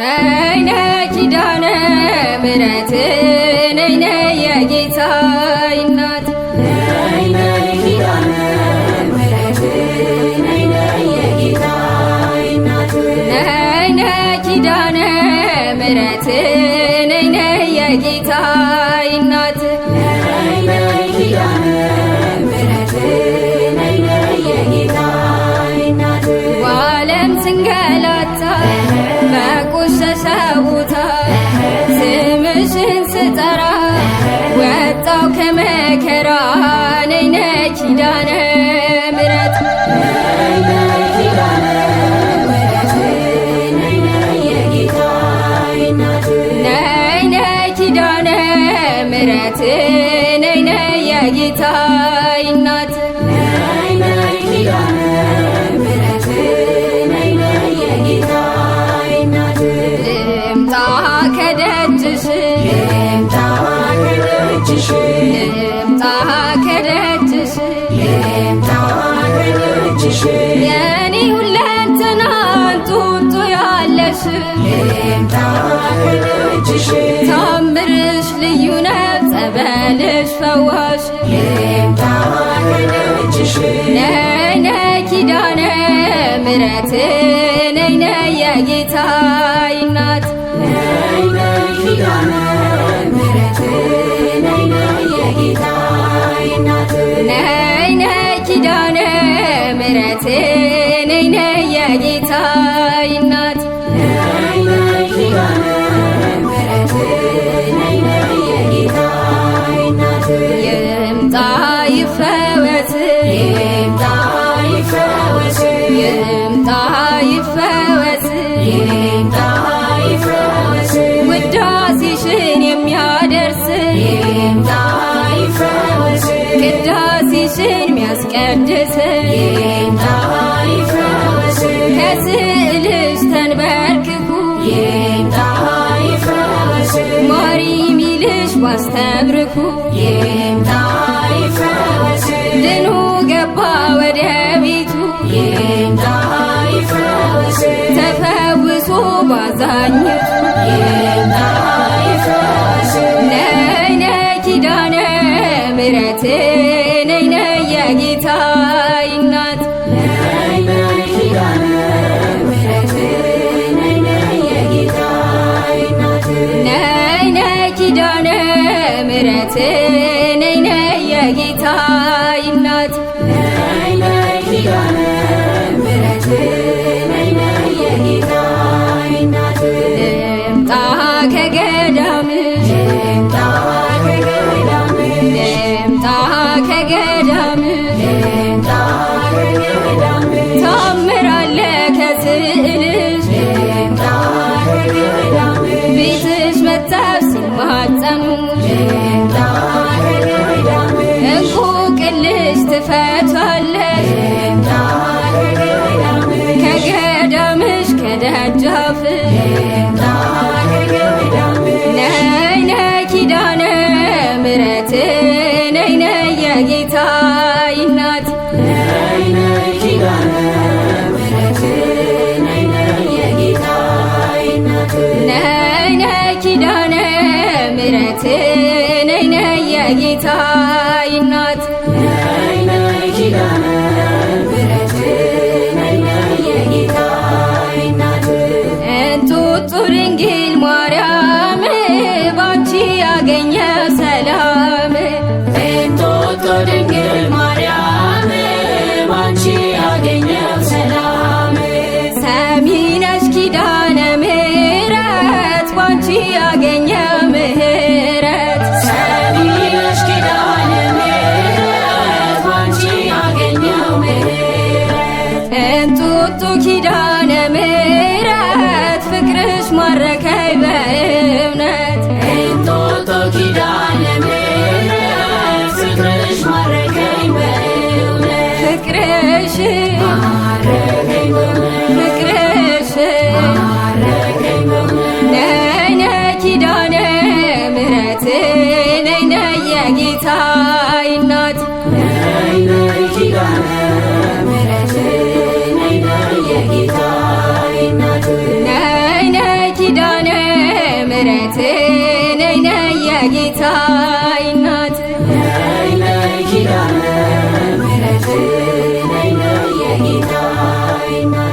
ነይ ነይ ኪዳነ ምሕረት ነይ ነይ የጌታዬ እናት ነይ ነይ ኪዳነ ምሕረት ነይ ነይ የጌታዬ እናት ነይ ነይ ኪዳነ ምሕረት ነይ ነይ የጌታዬ እናት ነይ ነይ ኪዳነ ምሕረት ነይ ነይ የጌታዬ እናት በዓለም ስንገላታ በቆሸሸ ቦታ ስምሽን ስጠራ ወጣው ከመከራ ነይ ነይ ኪዳነ ምሕረት ነይ ነይ ኪዳነ ምሕረት ነይ ነይ የጌታዬ እናት ነይ ነይ ኪዳነ ምሕረት ነይ ነይ የጌታዬ እናት ነይ ነይ ኪዳነ ምሕረት ነይ ነይ የጌታዬ እናት ልምጣ ከደጅሽ ልምጣ ከደጅሽ ልምጣ ከደጅሽ ልምጣ ከደጅሽ የኔ ሁለንተና እንጡጡ ያለሽ ልምጣ ከደጅሽ ታምርሽ ልዩ ነው ጸበልሽ ፈዋሽ ልምጣ ከደጅሽ ነይ ነይ ኪዳነ ምሕረት ነይ ነይ የጌታዬ እናት ነይ ነይ ኪዳነ ምሕረት ነይ ነይ የጌታዬ እናት ነይ ነይ ኪዳነ ምሕረት ነይ ነይ የጌታዬ እናት ነይ ነይ ኪዳነ ምሕረት ነይ ነይ የጌታዬ እናት ይምጣ ይፈወስ ይምጣ ይፈወስ ይምጣ ይፈወስ ይምጣ ይፈወስ ውዳሴሽን የሚያደርስ ይምጣ ይፈወስ ቅዳሴሽን የሚያስቀድስ ይምጣ ይፈወስ ከስዕልሽ ተንበርክኩ ይምጣ ይፈወስ ማሪ ሚልሽ ባስተብርኩ ይምጣ ይፈወስ ድኑ ገባ ወደ ቤቱ ይምጣ ይፈወስ ተፈውሶ ባዛኝቱ ይምጣ ይፈወስ ነይ ነይ ኪዳነ ምሕረት ነይ ነይ የጌታዬ እናት ነይ ነይ ኪዳነ ምሕረት ነይ ነይ የጌታዬ እናት ነይ ነይ ኪዳነ ምሕረት ነይ ነይ የጌታዬ እናት ነይ ነይ ኪዳነ ምሕረት ነይ ነይ የጌታዬ እናት ልምጣ ከገዳምሽ ልምጣ ከገዳምሽ ልምጣ ከገዳምሽ ልምጣ ከገዳምሽ ታምራለ ከስዕልሽ ልምጣ ከገዳምሽ ቤትሽ መጥተው ሲማጸኑ ልምጣ ከገዳምሽ እንቆቅልሽ ትፈታለሽ ልምጣ ከገዳምሽ ከገዳምሽ ከደጃፍሽ ልምጣ ከገዳምሽ ነይ ነይ ኪዳነ ምሕረት ነይ ነይ የጌታዬ እናት ነይ ነይ ኪዳነ ምሕረት ነይ ነይ የጌታዬ እናት ነይ ነይ ኪዳነ ምሕረት ነይ ነይ የጌታዬ እናት ነይ ነይ ኪዳነ ምሕረት ነይ ነይ የጌታዬ እናት እንጡጡ ድንግል ማርያም ባንቺ ያገኘው ሰላም እንጦጦ ድንግል ማርያም ባንቺ ያገኘው ሰላም ሰሚ ነሽ ኪዳነ ምሕረት ባንቺ ያገኘው ምሕረት ሰሚ ነሽ ኪዳነ ምሕረት ባንቺ ያገኘው ምሕረት እንጡጡ ኪዳነ ምሕረት ፍቅርሽ ማረከኝ በእውነት እንጦጦ ኪዳነ ምሕረት ፍቅርሽ ማረከኝ በእውነት ፍቅርሽ ማረከኝ በእውነት ፍቅርሽ ማረከኝ በእውነት ነይ ነይ ኪዳነ ምሕረት ነይ ነይ የጌታዬ እናት ነይ ነይ ኪዳነ ምሕረት ነይ ነይ የጌታዬ እናት ነይ ነይ ኪዳነ የጌታ እናት ነይ ነይ ኪዳነ ምሕረት ነይ ነይ የጌታ እናት